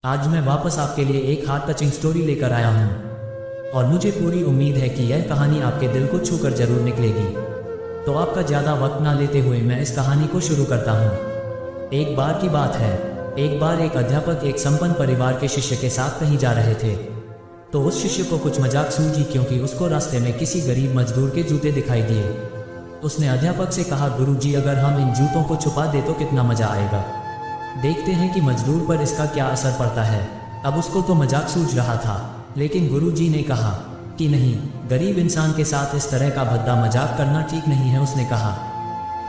आज मैं वापस आपके लिए एक हार्ट टचिंग स्टोरी लेकर आया हूँ और मुझे पूरी उम्मीद है कि यह कहानी आपके दिल को छूकर जरूर निकलेगी। तो आपका ज़्यादा वक्त ना लेते हुए मैं इस कहानी को शुरू करता हूँ। एक बार की बात है, एक बार एक अध्यापक एक संपन्न परिवार के शिष्य के साथ कहीं जा रहे थे। तो उस शिष्य को कुछ मजाक सूझी क्योंकि उसको रास्ते में किसी गरीब मजदूर के जूते दिखाई दिए। उसने अध्यापक से कहा, गुरुजी अगर हम इन जूतों को छुपा दे तो कितना मजा आएगा। देखते हैं कि मजदूर पर इसका क्या असर पड़ता है। अब उसको तो मजाक सूझ रहा था, लेकिन गुरुजी ने कहा कि नहीं, गरीब इंसान के साथ इस तरह का भद्दा मजाक करना ठीक नहीं है। उसने कहा,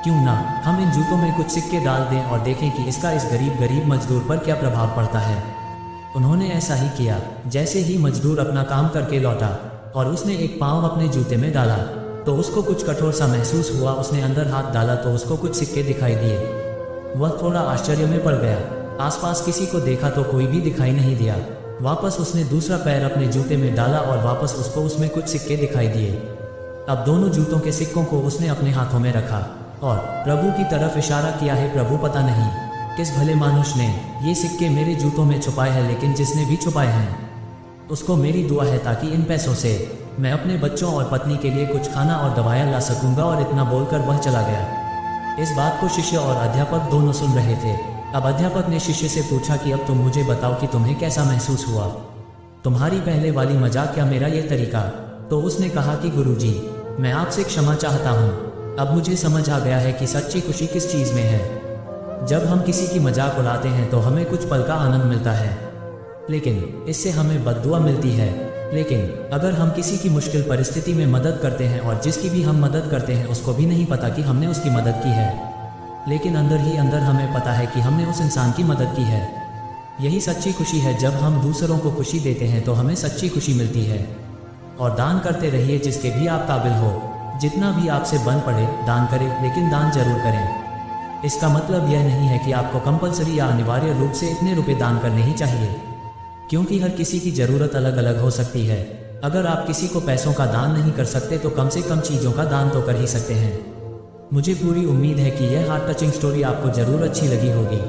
क्यों ना हम इन जूतों में कुछ सिक्के डाल दें और देखें कि इसका इस गरीब मजदूर पर क्या प्रभाव पड़ता है। उन्होंने ऐसा ही किया। जैसे ही मजदूर अपना काम करके लौटा और उसने एक पाँव अपने जूते में डाला तो उसको कुछ कठोर सा महसूस हुआ। उसने अंदर हाथ डाला तो उसको कुछ सिक्के दिखाई दिए। वह थोड़ा आश्चर्य में पड़ गया। आसपास किसी को देखा तो कोई भी दिखाई नहीं दिया। वापस उसने दूसरा पैर अपने जूते में डाला और वापस उसको उसमें कुछ सिक्के दिखाई दिए। अब दोनों जूतों के सिक्कों को उसने अपने हाथों में रखा और प्रभु की तरफ इशारा किया है। प्रभु पता नहीं किस भले मानुष ने ये सिक्के मेरे जूतों में छुपाए हैं, लेकिन जिसने भी छुपाए हैं उसको मेरी दुआ है ताकि इन पैसों से मैं अपने बच्चों और पत्नी के लिए कुछ खाना और दवाइयाँ ला सकूंगा। और इतना बोलकर वह चला गया। इस बात को शिष्य और अध्यापक दोनों सुन रहे थे। अब अध्यापक ने शिष्य से पूछा कि अब तुम मुझे बताओ कि तुम्हें कैसा महसूस हुआ, तुम्हारी पहले वाली मजाक या मेरा ये तरीका। तो उसने कहा कि गुरुजी मैं आपसे क्षमा चाहता हूँ। अब मुझे समझ आ गया है कि सच्ची खुशी किस चीज़ में है। जब हम किसी की मजाक उड़ाते हैं तो हमें कुछ पल का आनंद मिलता है, लेकिन इससे हमें बद्दुआ मिलती है। लेकिन अगर हम किसी की मुश्किल परिस्थिति में मदद करते हैं और जिसकी भी हम मदद करते हैं उसको भी नहीं पता कि हमने उसकी मदद की है, लेकिन अंदर ही अंदर हमें पता है कि हमने उस इंसान की मदद की है, यही सच्ची खुशी है। जब हम दूसरों को खुशी देते हैं तो हमें सच्ची खुशी मिलती है। और दान करते रहिए जिसके भी आप काबिल हो। जितना भी आपसे बन पड़े दान करें, लेकिन दान जरूर करें। इसका मतलब यह नहीं है कि आपको कंपलसरी या अनिवार्य रूप से इतने रुपए दान करने ही चाहिए, क्योंकि हर किसी की ज़रूरत अलग अलग हो सकती है। अगर आप किसी को पैसों का दान नहीं कर सकते तो कम से कम चीज़ों का दान तो कर ही सकते हैं। मुझे पूरी उम्मीद है कि यह हार्ट टचिंग स्टोरी आपको ज़रूर अच्छी लगी होगी।